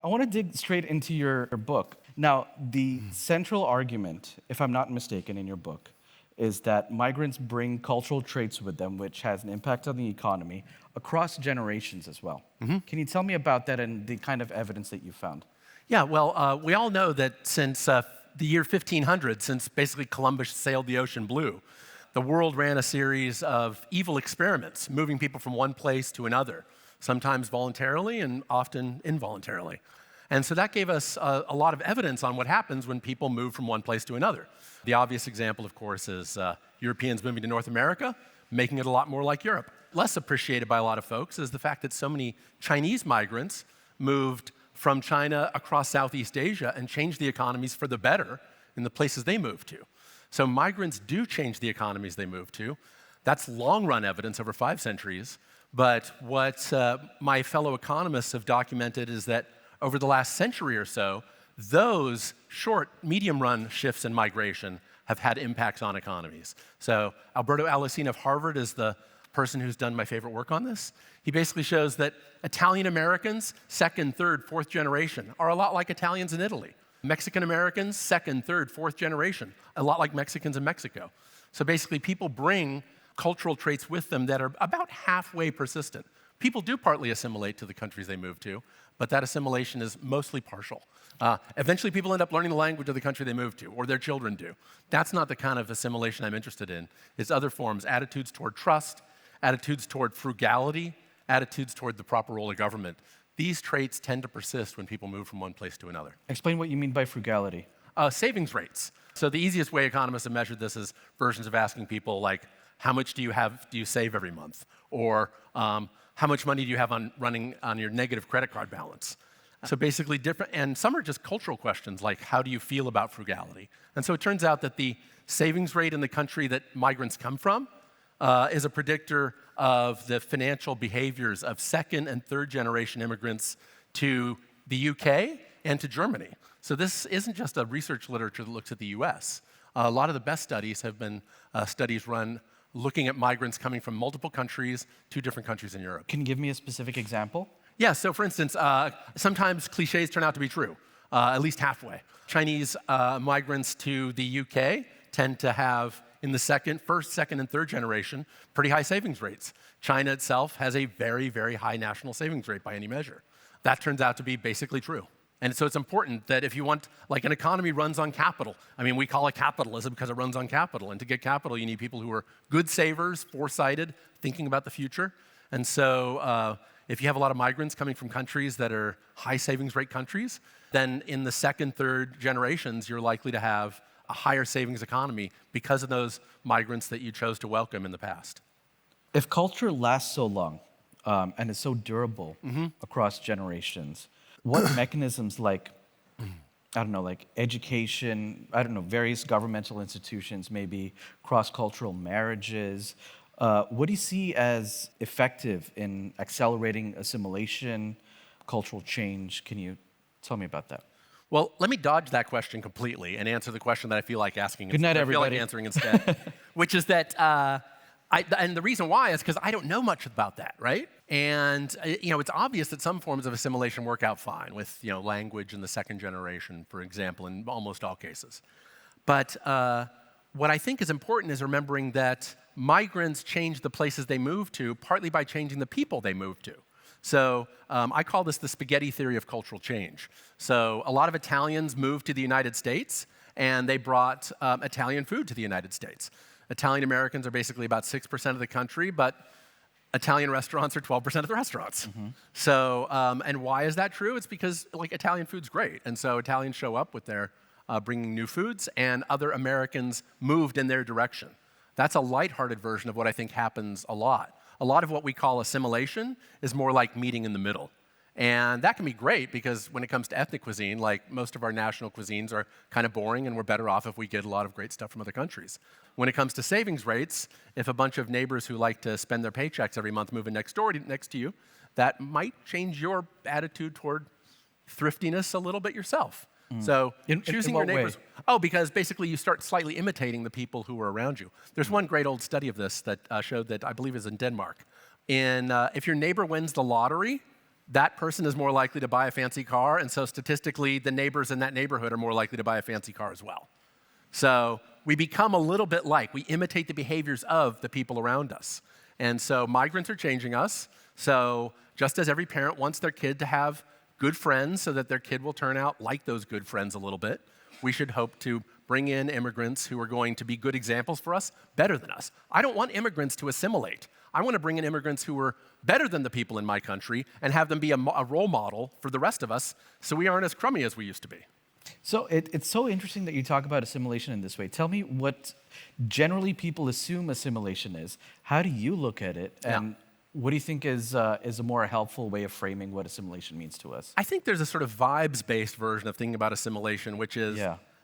I want to dig straight into your book. Now, the central argument, if I'm not mistaken, in your book, is that migrants bring cultural traits with them, which has an impact on the economy across generations as well. Can you tell me about that and the kind of evidence that you found? Yeah, well, we all know that since the year 1500, since basically Columbus sailed the ocean blue, the world ran a series of evil experiments, moving people from one place to another, sometimes voluntarily and often involuntarily. And so that gave us a lot of evidence on what happens when people move from one place to another. The obvious example, of course, is Europeans moving to North America, making it a lot more like Europe. Less appreciated by a lot of folks is the fact that so many Chinese migrants moved from China across Southeast Asia and changed the economies for the better in the places they moved to. So migrants do change the economies they move to. That's long-run evidence over 5 centuries. But what my fellow economists have documented is that over the last century or so, those short, medium-run shifts in migration have had impacts on economies. So Alberto Alesina of Harvard is the person who's done my favorite work on this. He basically shows that Italian Americans, 2nd, 3rd, 4th generation, are a lot like Italians in Italy. Mexican Americans, 2nd, 3rd, 4th generation, a lot like Mexicans in Mexico. So basically, people bring cultural traits with them that are about halfway persistent. People do partly assimilate to the countries they move to, but that assimilation is mostly partial. Eventually, people end up learning the language of the country they move to, or their children do. That's not the kind of assimilation I'm interested in. It's other forms, attitudes toward trust, attitudes toward frugality, attitudes toward the proper role of government. These traits tend to persist when people move from one place to another. Explain what you mean by frugality. Savings rates. So the easiest way economists have measured this is versions of asking people like, how much do you save every month? Or how much money do you have running on your negative credit card balance? So basically different, and some are just cultural questions like, how do you feel about frugality? And so it turns out that the savings rate in the country that migrants come from is a predictor of the financial behaviors of 2nd and 3rd generation immigrants to the UK and to Germany. So this isn't just a research literature that looks at the US. A lot of the best studies have been studies run looking at migrants coming from multiple countries to different countries in Europe. Can you give me a specific example? Yeah, so for instance, sometimes cliches turn out to be true, at least halfway. Chinese migrants to the UK tend to have, in the first, second, and 3rd generation, pretty high savings rates. China itself has a very, very high national savings rate by any measure. That turns out to be basically true. And so it's important that if you want, like an economy runs on capital. I mean, we call it capitalism because it runs on capital. And to get capital, you need people who are good savers, foresighted, thinking about the future. And so if you have a lot of migrants coming from countries that are high savings rate countries, then in the 2nd, 3rd generations, you're likely to have a higher savings economy because of those migrants that you chose to welcome in the past. If culture lasts so long and is so durable across generations, what mechanisms like education, various governmental institutions, maybe cross-cultural marriages, what do you see as effective in accelerating assimilation, cultural change? Can you tell me about that? Well, let me dodge that question completely and answer the question that I feel like asking. Good night, everybody. I feel like answering instead, which is that, and the reason why is because I don't know much about that, right? And it's obvious that some forms of assimilation work out fine with language in the 2nd generation, for example, in almost all cases. But what I think is important is remembering that migrants change the places they move to partly by changing the people they move to. So I call this the spaghetti theory of cultural change. So a lot of Italians moved to the United States, and they brought Italian food to the United States. Italian Americans are basically about 6% of the country, but Italian restaurants are 12% of the restaurants. So, and why is that true? It's because Italian food's great, and so Italians show up with their bringing new foods, and other Americans moved in their direction. That's a lighthearted version of what I think happens a lot. A lot of what we call assimilation is more like meeting in the middle. And that can be great because when it comes to ethnic cuisine, like most of our national cuisines are kind of boring and we're better off if we get a lot of great stuff from other countries. When it comes to savings rates, if a bunch of neighbors who like to spend their paychecks every month move in next to you, that might change your attitude toward thriftiness a little bit yourself. So choosing your neighbors. Oh, because basically you start slightly imitating the people who are around you. There's one great old study of this that showed that I believe is in Denmark. If your neighbor wins the lottery, that person is more likely to buy a fancy car, and so statistically, the neighbors in that neighborhood are more likely to buy a fancy car as well. So we become a little bit like, we imitate the behaviors of the people around us. And so migrants are changing us. So just as every parent wants their kid to have good friends so that their kid will turn out like those good friends a little bit, we should hope to bring in immigrants who are going to be good examples for us, better than us. I don't want immigrants to assimilate. I want to bring in immigrants who are better than the people in my country and have them be a role model for the rest of us so we aren't as crummy as we used to be. So it's so interesting that you talk about assimilation in this way. Tell me what generally people assume assimilation is. How do you look at it? And what do you think is a more helpful way of framing what assimilation means to us? I think there's a sort of vibes-based version of thinking about assimilation, which is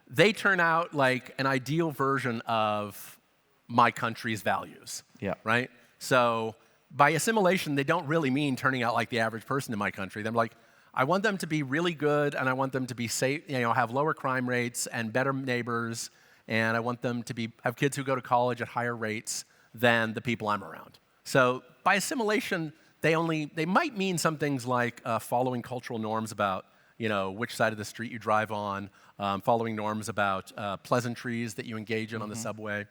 they turn out like an ideal version of my country's values, right? So by assimilation, they don't really mean turning out like the average person in my country. They're like, I want them to be really good, and I want them to be safe, have lower crime rates and better neighbors, and I want them to have kids who go to college at higher rates than the people I'm around. So by assimilation, they might mean some things like following cultural norms about which side of the street you drive on, following norms about pleasantries that you engage in on the subway.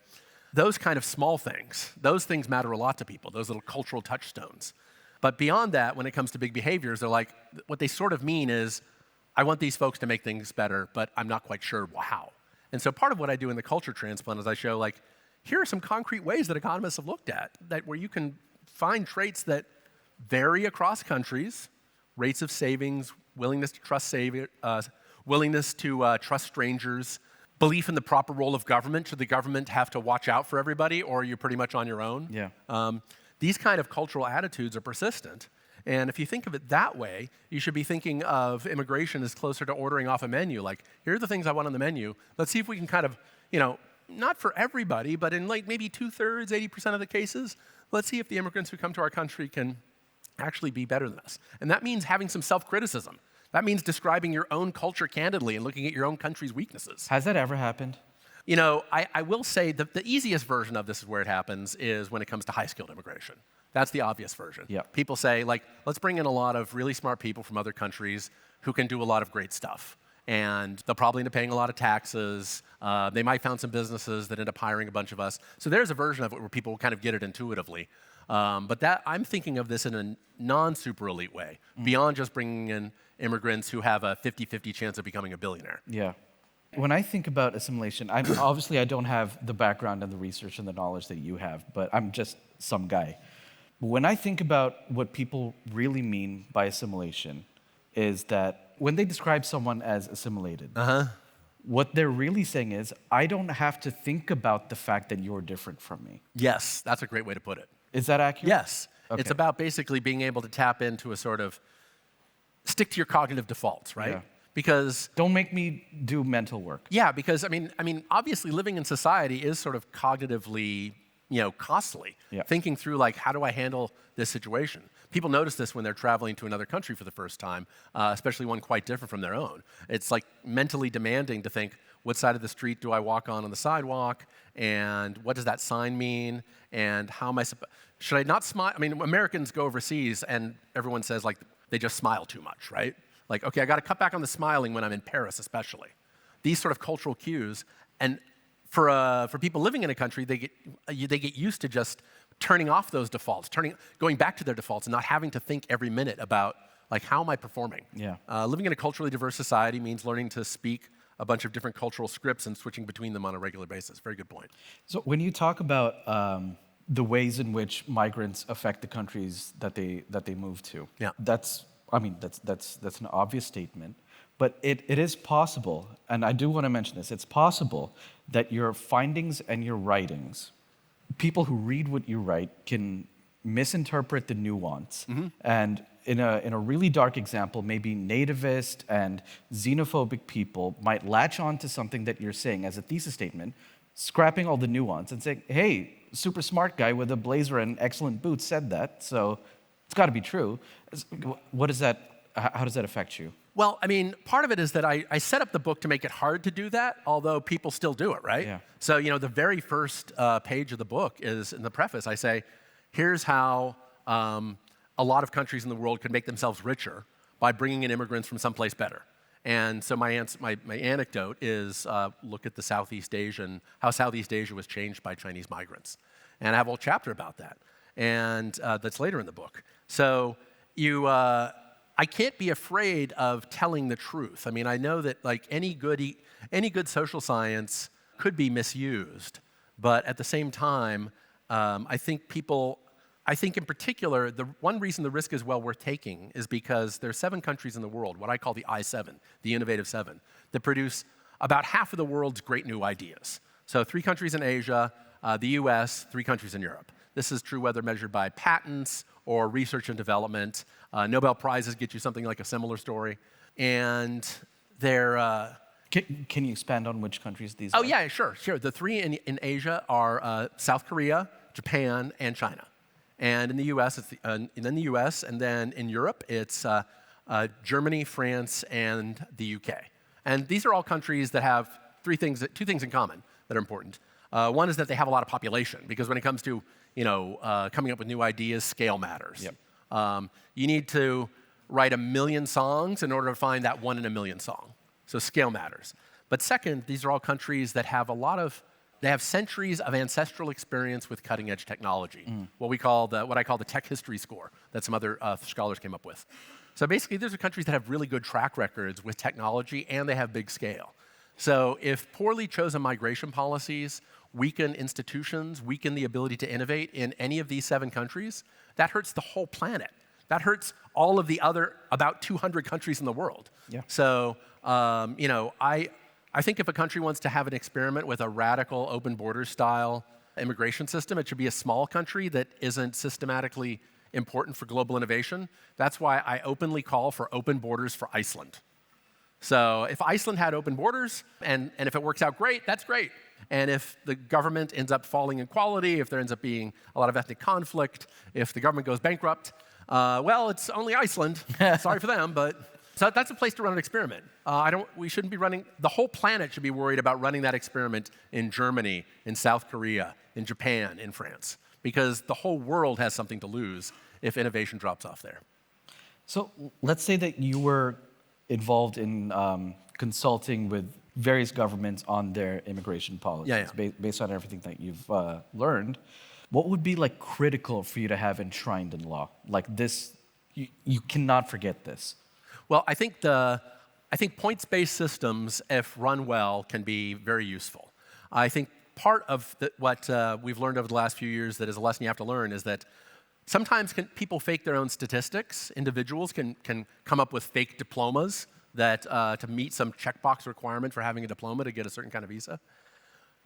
Those kind of small things, those things matter a lot to people, those little cultural touchstones. But beyond that, when it comes to big behaviors, they're like, what they sort of mean is, I want these folks to make things better, but I'm not quite sure how. And so part of what I do in the culture transplant is I show, like, here are some concrete ways that economists have looked at, where you can find traits that vary across countries, rates of savings, willingness to trust strangers, belief in the proper role of government. Should the government have to watch out for everybody, or are you pretty much on your own? These kind of cultural attitudes are persistent. And if you think of it that way, you should be thinking of immigration as closer to ordering off a menu. Like, here are the things I want on the menu. Let's see if we can kind of, not for everybody, but in like maybe 2/3, 80% of the cases, let's see if the immigrants who come to our country can actually be better than us. And that means having some self-criticism. That means describing your own culture candidly and looking at your own country's weaknesses. Has that ever happened? I will say that the easiest version of this is where it happens is when it comes to high-skilled immigration. That's the obvious version. People say, like, let's bring in a lot of really smart people from other countries who can do a lot of great stuff. And they'll probably end up paying a lot of taxes. They might found some businesses that end up hiring a bunch of us. So there's a version of it where people kind of get it intuitively. But I'm thinking of this in a non-super elite way, beyond just bringing in immigrants who have a 50-50 chance of becoming a billionaire. When I think about assimilation, obviously I don't have the background and the research and the knowledge that you have, but I'm just some guy. When I think about what people really mean by assimilation is that when they describe someone as assimilated, what they're really saying is, I don't have to think about the fact that you're different from me. Yes, that's a great way to put it. Is that accurate? Yes. Okay. It's about basically being able to tap into a sort of stick to your cognitive defaults, right? Because don't make me do mental work. Because I mean, obviously living in society is sort of cognitively, costly. Thinking through, like, how do I handle this situation? People notice this when they're traveling to another country for the first time, especially one quite different from their own. It's like mentally demanding to think, what side of the street do I walk on the sidewalk? And what does that sign mean? And how am I should I not smile? I mean, Americans go overseas and everyone says, like, they just smile too much, right? Like, okay, I got to cut back on the smiling when I'm in Paris, especially. These sort of cultural cues, and for people living in a country, they get used to just turning off those defaults, going back to their defaults, and not having to think every minute about, like, how am I performing? Living in a culturally diverse society means learning to speak a bunch of different cultural scripts and switching between them on a regular basis. Very good point. So when you talk about the ways in which migrants affect the countries that they move to, that's an obvious statement, but it is possible, and I do want to mention this, it's possible that your findings and your writings, people who read what you write can misinterpret the nuance. And in a really dark example, maybe nativist and xenophobic people might latch on to something that you're saying as a thesis statement, scrapping all the nuance and saying, hey, super smart guy with a blazer and excellent boots said that, so it's got to be true. How does that affect you? Well, I mean, part of it is that I set up the book to make it hard to do that, although people still do it, right? So, the very first page of the book is, in the preface, I say, here's how a lot of countries in the world could make themselves richer by bringing in immigrants from someplace better. And so my anecdote is look at the how Southeast Asia was changed by Chinese migrants. And I have a whole chapter about that. And that's later in the book. So I can't be afraid of telling the truth. I mean, I know that like any good social science could be misused. But at the same time, I think in particular, the one reason the risk is well worth taking is because there are 7 countries in the world, what I call the I-7, the innovative 7, that produce about half of the world's great new ideas. So 3 countries in Asia, the US, 3 countries in Europe. This is true whether measured by patents or research and development. Nobel Prizes get you something like a similar story. And they're... Can you expand on which countries these are? Oh, yeah, sure. The 3 in Asia are South Korea, Japan, and China. And in the U.S., and then in Europe, it's Germany, France, and the U.K. And these are all countries that have two things in common that are important. One is that they have a lot of population, because when it comes to coming up with new ideas, scale matters. Yep. You need to write 1 million songs in order to find that 1 in a million song. So scale matters. But second, these are all countries that have they have centuries of ancestral experience with cutting-edge technology, what I call the tech history score that some other scholars came up with. So basically, these are countries that have really good track records with technology, and they have big scale. So if poorly chosen migration policies weaken institutions, weaken the ability to innovate in any of these 7 countries, that hurts the whole planet. That hurts all of the other about 200 countries in the world. Yeah. So, I think if a country wants to have an experiment with a radical open border style immigration system, it should be a small country that isn't systematically important for global innovation. That's why I openly call for open borders for Iceland. So if Iceland had open borders, and if it works out great, that's great. And if the government ends up falling in quality, if there ends up being a lot of ethnic conflict, if the government goes bankrupt, well, it's only Iceland. Sorry for them, but... So that's a place to run an experiment. We shouldn't be running, the whole planet should be worried about running that experiment in Germany, in South Korea, in Japan, in France, because the whole world has something to lose if innovation drops off there. So let's say that you were involved in consulting with various governments on their immigration policies, based on everything that you've learned. What would be like critical for you to have enshrined in law? Like this, you cannot forget this. Well, I think points-based systems, if run well, can be very useful. I think part of what we've learned over the last few years that is a lesson you have to learn is that sometimes people fake their own statistics. Individuals can come up with fake diplomas that to meet some checkbox requirement for having a diploma to get a certain kind of visa.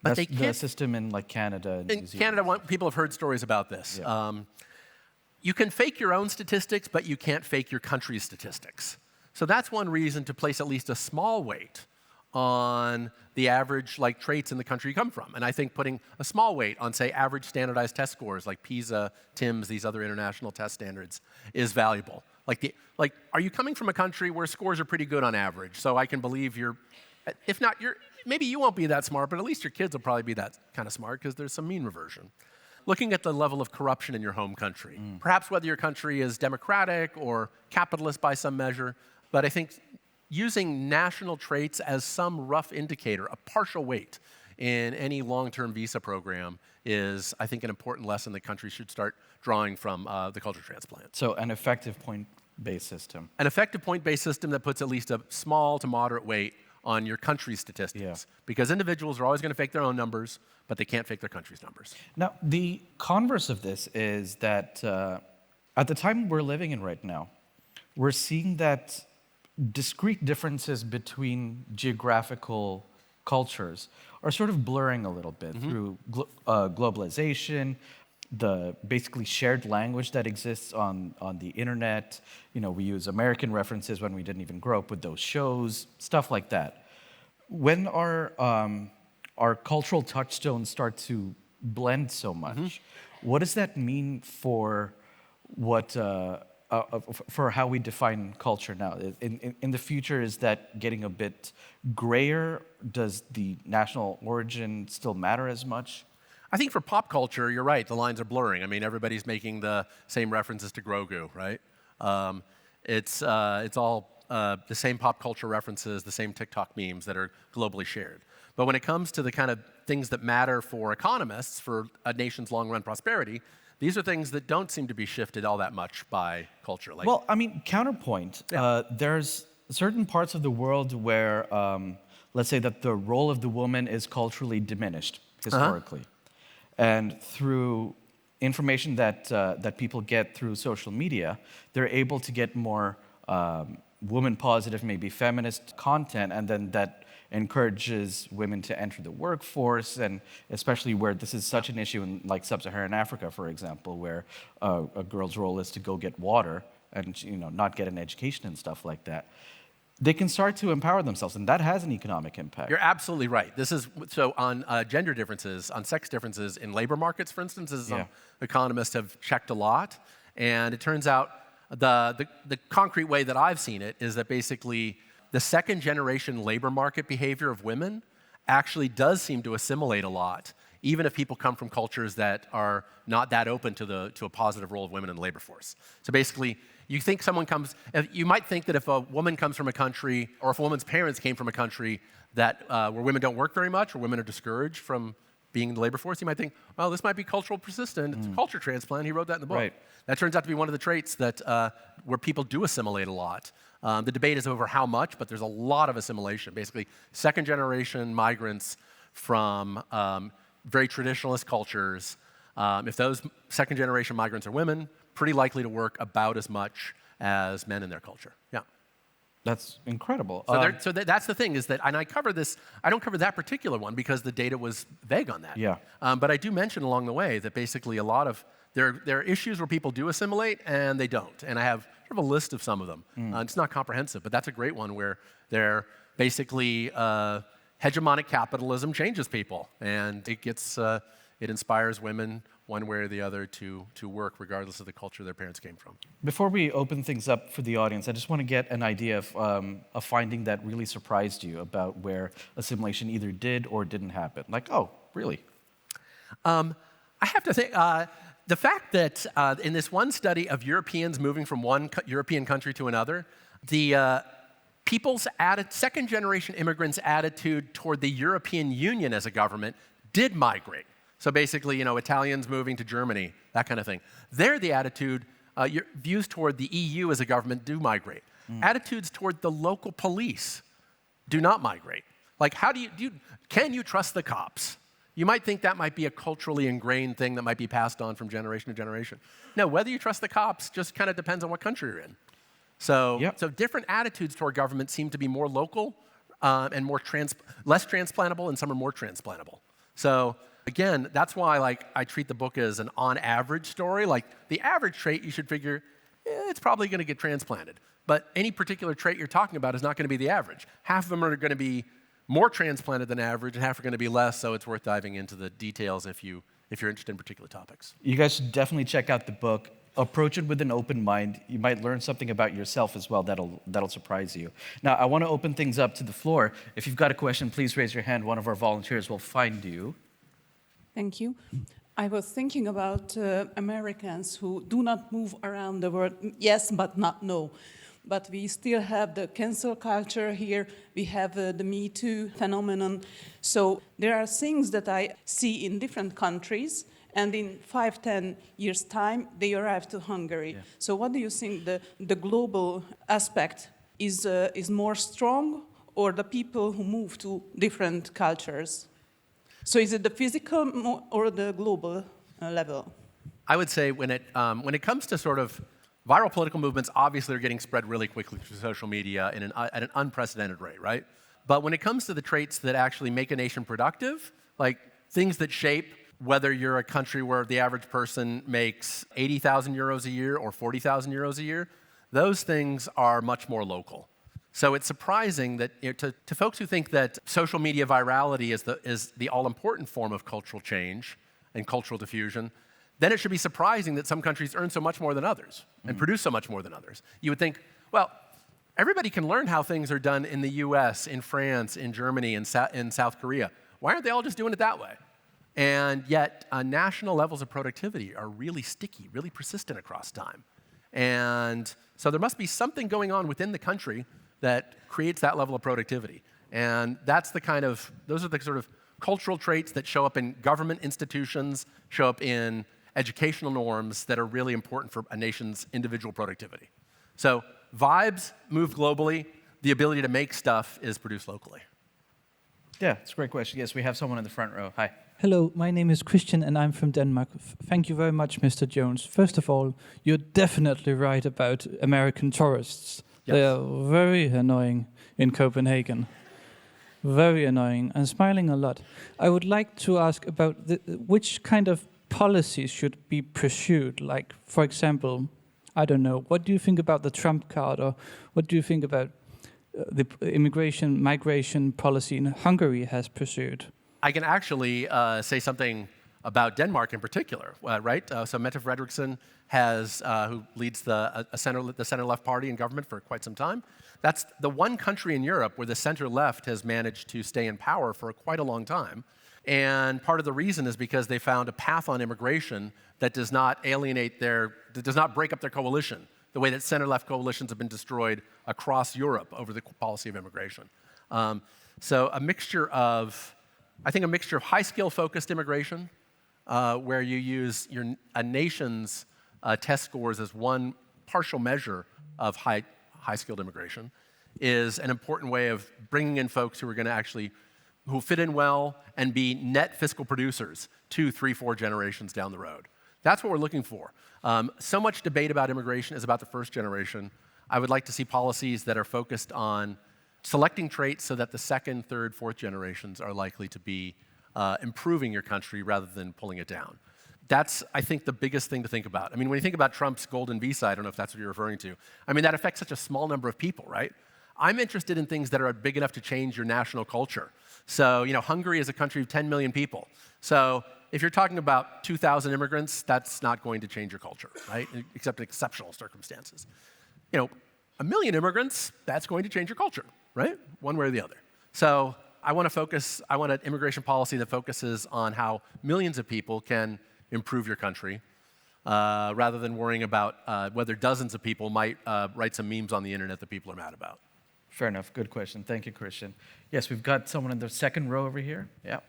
But That's the system in like Canada and New Zealand. In Canada, people have heard stories about this. Yeah. You can fake your own statistics, but you can't fake your country's statistics. So that's one reason to place at least a small weight on the average traits in the country you come from. And I think putting a small weight on, say, average standardized test scores like PISA, TIMSS, these other international test standards is valuable. Are you coming from a country where scores are pretty good on average? So I can believe if not, maybe you won't be that smart, but at least your kids will probably be that kind of smart because there's some mean reversion. Looking at the level of corruption in your home country, perhaps whether your country is democratic or capitalist by some measure, but I think using national traits as some rough indicator, a partial weight in any long-term visa program is, I think, an important lesson that countries should start drawing from the culture transplant. So an effective point-based system. An effective point-based system that puts at least a small to moderate weight on your country's statistics. Yeah. Because individuals are always going to fake their own numbers, but they can't fake their country's numbers. Now, the converse of this is that at the time we're living in right now, we're seeing that discrete differences between geographical cultures are sort of blurring a little bit through globalization, the basically shared language that exists on the internet. We use American references when we didn't even grow up with those shows, stuff like that. When our cultural touchstones start to blend so much, what does that mean for for how we define culture now? In the future, is that getting a bit grayer? Does the national origin still matter as much? I think for pop culture, you're right, the lines are blurring. I mean, everybody's making the same references to Grogu, right? It's all the same pop culture references, the same TikTok memes that are globally shared. But when it comes to the kind of things that matter for economists, for a nation's long-run prosperity, these are things that don't seem to be shifted all that much by culture. Like, well, I mean, counterpoint. Yeah. There's certain parts of the world where, let's say that the role of the woman is culturally diminished historically. And through information that people get through social media, they're able to get more woman-positive, maybe feminist content, and then that encourages women to enter the workforce, and especially where this is such an issue in like sub-Saharan Africa, for example, where a girl's role is to go get water and not get an education and stuff like that. They can start to empower themselves, and that has an economic impact. You're absolutely right. This is so on gender differences, on sex differences in labor markets, for instance, as some economists have checked a lot, and it turns out the concrete way that I've seen it is that basically the second generation labor market behavior of women actually does seem to assimilate a lot, even if people come from cultures that are not that open to a positive role of women in the labor force. So basically, you might think that if a woman comes from a country, or if a woman's parents came from a country that where women don't work very much, or women are discouraged from being in the labor force, you might think, well, this might be cultural persistent. It's a culture transplant. He wrote that in the book. Right. That turns out to be one of the traits that where people do assimilate a lot. The debate is over how much, but there's a lot of assimilation. Basically, second-generation migrants from very traditionalist cultures, if those second-generation migrants are women, pretty likely to work about as much as men in their culture. Yeah. That's incredible. So that's the thing, is that, and I cover this, I don't cover that particular one because the data was vague on that. Yeah. But I do mention along the way that basically a lot of, there are issues where people do assimilate and they don't. And I have sort of a list of some of them. It's not comprehensive, but that's a great one where they're basically, hegemonic capitalism changes people, and it inspires women one way or the other to work regardless of the culture their parents came from. Before we open things up for the audience, I just want to get an idea of a finding that really surprised you about where assimilation either did or didn't happen. Like, oh, really? I have to think, the fact that in this one study of Europeans moving from one European country to another, the second-generation immigrants' attitude toward the European Union as a government did migrate. So basically, Italians moving to Germany, that kind of thing. There, the attitude, views toward the EU as a government do migrate. Attitudes toward the local police do not migrate. Like, can you trust the cops? You might think that might be a culturally ingrained thing that might be passed on from generation to generation. No, whether you trust the cops just kind of depends on what country you're in. So different attitudes toward government seem to be more local and less transplantable, and some are more transplantable. So again, that's why I treat the book as an on-average story. Like, the average trait, you should figure, it's probably going to get transplanted. But any particular trait you're talking about is not going to be the average. Half of them are going to be more transplanted than average, and half are going to be less, so it's worth diving into the details if you're interested in particular topics. You guys should definitely check out the book. Approach it with an open mind. You might learn something about yourself as well that'll surprise you. Now, I want to open things up to the floor. If you've got a question, please raise your hand. One of our volunteers will find you. Thank you. I was thinking about Americans who do not move around the world, yes, but not no. But we still have the cancel culture here. We have the Me Too phenomenon. So there are things that I see in different countries, and in 5-10 years' time, they arrive to Hungary. Yeah. So what do you think the global aspect is more strong, or the people who move to different cultures? So is it the physical or the global level? I would say when it comes to sort of viral political movements, obviously are getting spread really quickly through social media at an unprecedented rate, right? But when it comes to the traits that actually make a nation productive, like things that shape whether you're a country where the average person makes 80,000 euros a year or 40,000 euros a year, those things are much more local. So it's surprising that to folks who think that social media virality is the all-important form of cultural change and cultural diffusion, then it should be surprising that some countries earn so much more than others and produce so much more than others. You would think, well, everybody can learn how things are done in the US, in France, in Germany, in South Korea. Why aren't they all just doing it that way? And yet, national levels of productivity are really sticky, really persistent across time. And so there must be something going on within the country that creates that level of productivity. And those are the sort of cultural traits that show up in government institutions, show up in educational norms that are really important for a nation's individual productivity. So vibes move globally. The ability to make stuff is produced locally. Yeah, it's a great question. Yes, we have someone in the front row. Hi. Hello, my name is Christian and I'm from Denmark. Thank you very much, Mr. Jones. First of all, you're definitely right about American tourists. Yes. They are very annoying in Copenhagen. Very annoying and smiling a lot. I would like to ask about which kind of policies should be pursued. Like, for example, I don't know, what do you think about the Trump card, or what do you think about the migration policy Hungary has pursued? I can actually say something about Denmark in particular, right? So Mette Frederiksen who leads the center-left party in government for quite some time. That's the one country in Europe where the center-left has managed to stay in power for quite a long time. And part of the reason is because they found a path on immigration that does not does not break up their coalition, the way that center-left coalitions have been destroyed across Europe over the policy of immigration. So a mixture of high-skill focused immigration, where you use a nation's test scores as one partial measure of high-skilled immigration, is an important way of bringing in folks who are going to who fit in well and be net fiscal producers 2, 3, 4 generations down the road. That's what we're looking for. So much debate about immigration is about the first generation. I would like to see policies that are focused on selecting traits so that the second, third, fourth generations are likely to be improving your country rather than pulling it down. That's, I think, the biggest thing to think about. I mean, when you think about Trump's golden visa, I don't know if that's what you're referring to. I mean, that affects such a small number of people, right? I'm interested in things that are big enough to change your national culture. So, Hungary is a country of 10 million people. So if you're talking about 2,000 immigrants, that's not going to change your culture, right? Except in exceptional circumstances. 1 million immigrants, that's going to change your culture, right? One way or the other. So I want an immigration policy that focuses on how millions of people can improve your country, rather than worrying about whether dozens of people might write some memes on the internet that people are mad about. Fair enough. Good question. Thank you, Christian. Yes, we've got someone in the second row over here. Yeah.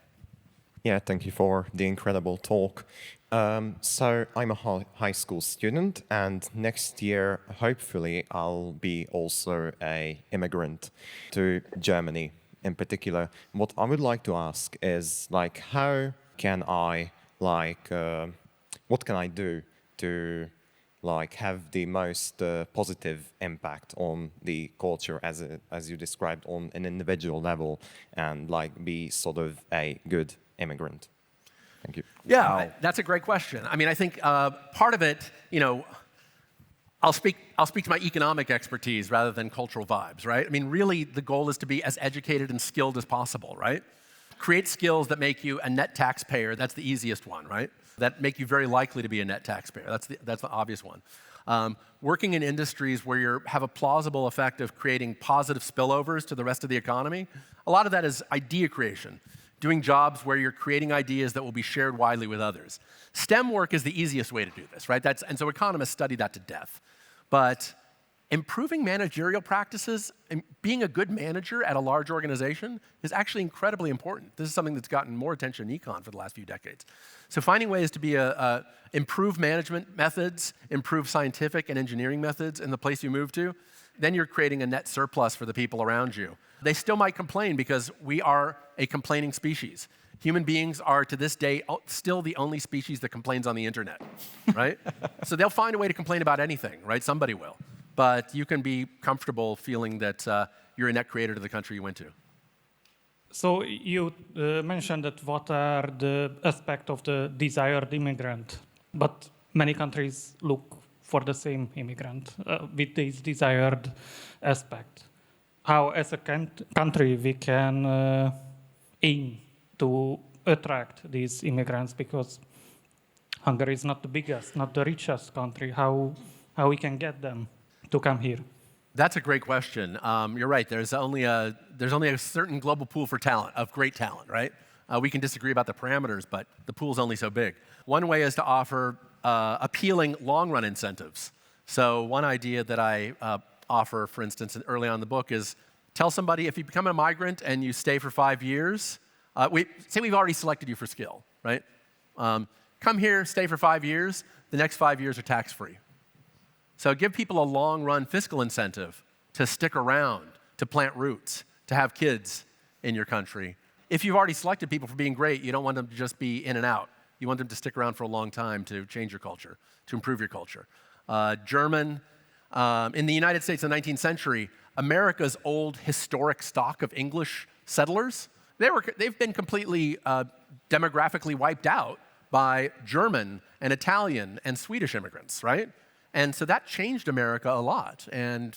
Yeah, thank you for the incredible talk. So I'm a high school student, and next year, hopefully, I'll be also an immigrant to Germany in particular. What I would like to ask is, how can I, what can I do to have the most positive impact on the culture as you described on an individual level, and be sort of a good immigrant? Thank you. Yeah, Wow. That's a great question. I mean, I think part of it, I'll speak to my economic expertise rather than cultural vibes, right? I mean, really, the goal is to be as educated and skilled as possible, right? Create skills that make you a net taxpayer. That's the easiest one, right? That make you very likely to be a net taxpayer. That's the obvious one. Working in industries where you have a plausible effect of creating positive spillovers to the rest of the economy, a lot of that is idea creation. Doing jobs where you're creating ideas that will be shared widely with others. STEM work is the easiest way to do this, right? And so economists study that to death. But improving managerial practices and being a good manager at a large organization is actually incredibly important. This is something that's gotten more attention in econ for the last few decades. So finding ways to improve management methods, improve scientific and engineering methods in the place you move to, then you're creating a net surplus for the people around you. They still might complain because we are a complaining species. Human beings are, to this day, still the only species that complains on the internet, right? So they'll find a way to complain about anything, right? Somebody will. But you can be comfortable feeling that you're a net creator to the country you went to. So you mentioned that what are the aspects of the desired immigrant, but many countries look for the same immigrant with this desired aspect. How, as a country, we can aim to attract these immigrants, because Hungary is not the biggest, not the richest country. How we can get them to come here? That's a great question. You're right. There's only a certain global pool for talent, of great talent, right? We can disagree about the parameters, but the pool's only so big. One way is to offer appealing long-run incentives. So one idea that I offer, for instance, early on in the book is tell somebody if you become a migrant and you stay for 5 years, say we've already selected you for skill, right? Come here, stay for 5 years, the next 5 years are tax-free. So give people a long-run fiscal incentive to stick around, to plant roots, to have kids in your country. If you've already selected people for being great, you don't want them to just be in and out. You want them to stick around for a long time to change your culture, to improve your culture. In the United States in the 19th century, America's old historic stock of English settlers, they've been completely demographically wiped out by German and Italian and Swedish immigrants, right? And so that changed America a lot. And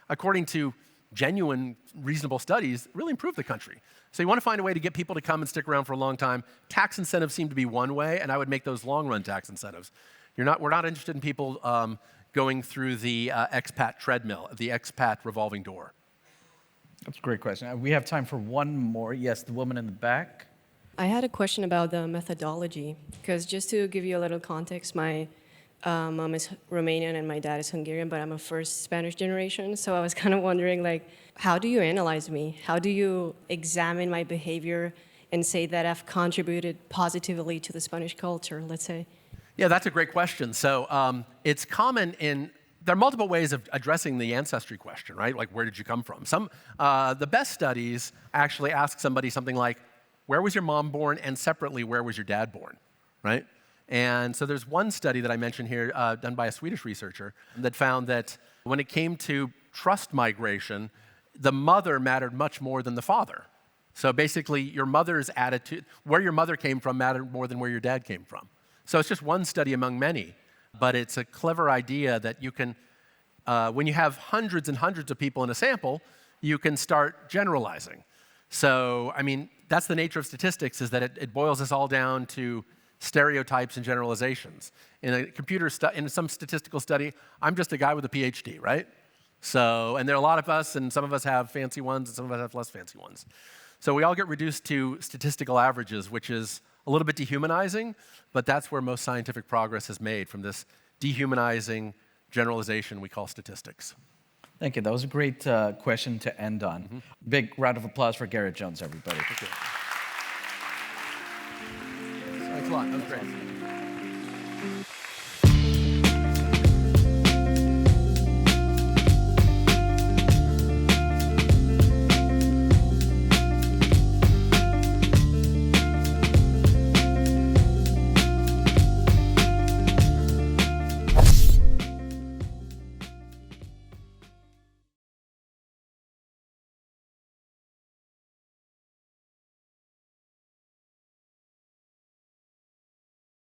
according to genuine, reasonable studies, really improved the country. So you want to find a way to get people to come and stick around for a long time. Tax incentives seem to be one way, and I would make those long-run tax incentives. We're not interested in people going through the expat treadmill, the expat revolving door. That's a great question. We have time for one more. Yes, the woman in the back. I had a question about the methodology, because just to give you a little context, my mom is Romanian and my dad is Hungarian, but I'm a first Spanish generation, so I was kind of wondering, like, how do you analyze me? How do you examine my behavior and say that I've contributed positively to the Spanish culture, let's say? Yeah, that's a great question. So it's common there are multiple ways of addressing the ancestry question, right? Like, where did you come from? The best studies actually ask somebody something like, where was your mom born? And separately, where was your dad born, right? And so there's one study that I mentioned here done by a Swedish researcher that found that when it came to trust migration, the mother mattered much more than the father. So basically, your mother's attitude, where your mother came from mattered more than where your dad came from. So it's just one study among many, but it's a clever idea that you can, when you have hundreds and hundreds of people in a sample, you can start generalizing. So, I mean, that's the nature of statistics, is that it boils us all down to stereotypes and generalizations. In some statistical study, I'm just a guy with a PhD, right? So, and there are a lot of us, and some of us have fancy ones, and some of us have less fancy ones. So we all get reduced to statistical averages, which is a little bit dehumanizing, but that's where most scientific progress is made, from this dehumanizing generalization we call statistics. Thank you. That was a great question to end on. Mm-hmm. Big round of applause for Garett Jones, everybody. Thank you. Thanks a lot. That was great.